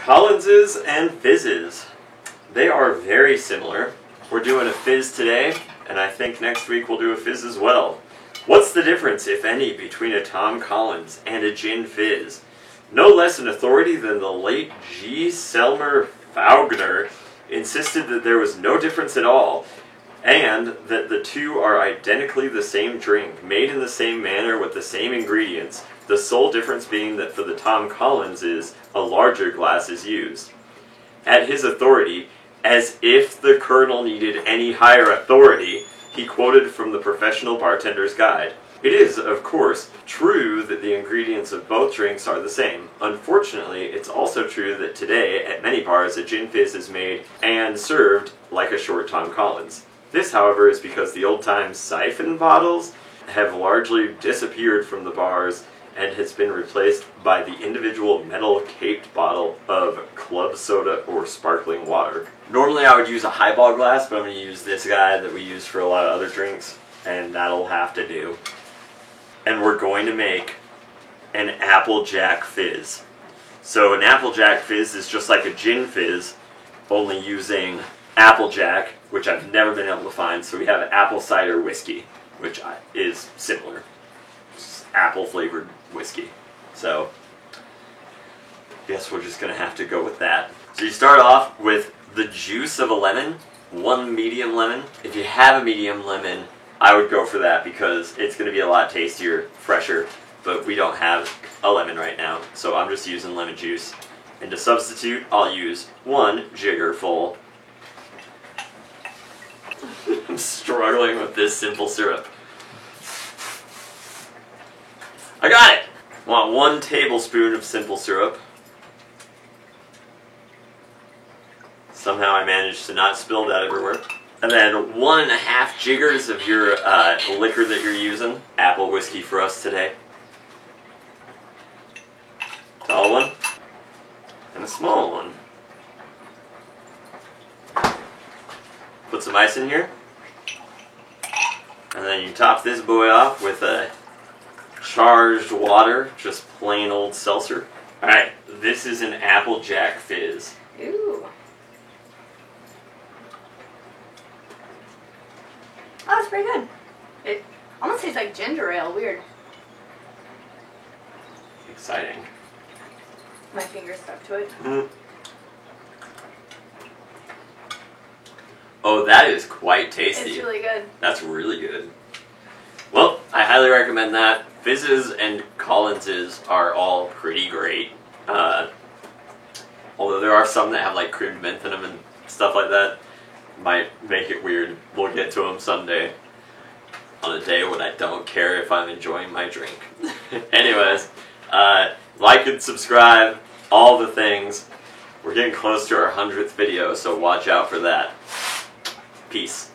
Collinses and fizzes. They are very similar. We're doing a fizz today, and I think next week we'll do a fizz as well. What's the difference, if any, between a Tom Collins and a gin fizz? No less an authority than the late G. Selmer Faulkner insisted that there was no difference at all, and that the two are identically the same drink, made in the same manner with the same ingredients, the sole difference being that for the Tom Collins a larger glass is used. At his authority, as if the Colonel needed any higher authority, he quoted from the Professional Bartender's Guide. It is, of course, true that the ingredients of both drinks are the same. Unfortunately, it's also true that today, at many bars, a gin fizz is made and served like a short Tom Collins. This, however, is because the old-time siphon bottles have largely disappeared from the bars and has been replaced by the individual metal-caped bottle of club soda or sparkling water. Normally I would use a highball glass, but I'm going to use this guy that we use for a lot of other drinks, and that'll have to do. And we're going to make an Applejack fizz. So an Applejack fizz is just like a gin fizz, only using Applejack, which I've never been able to find, so we have apple cider whiskey, which is similar. Apple flavored whiskey. So, guess we're just going to have to go with that. So you start off with the juice of a lemon, one medium lemon. If you have a medium lemon, I would go for that because it's going to be a lot tastier, fresher, but we don't have a lemon right now, so I'm just using lemon juice. And to substitute, I'll use one jigger full. I'm struggling with this simple syrup. I got it! I want 1 tablespoon of simple syrup. Somehow I managed to not spill that everywhere. And then 1.5 jiggers of your liquor that you're using. Apple whiskey for us today. Tall one. And a small one. Put some ice in here. And then you top this boy off with a charged water, just plain old seltzer. Alright, this is an Applejack fizz. Ooh. Oh, it's pretty good. It almost tastes like ginger ale. Weird. Exciting. My finger stuck to it. Mm. Oh, that is quite tasty. It's really good. That's really good. Well, I highly recommend that. Fizzes and Collinses are all pretty great. Although there are some that have like creamed mint in them and stuff like that. Might make it weird. We'll get to them someday. On a day when I don't care if I'm enjoying my drink. Anyways, like and subscribe, all the things. We're getting close to our 100th video, so watch out for that. Peace.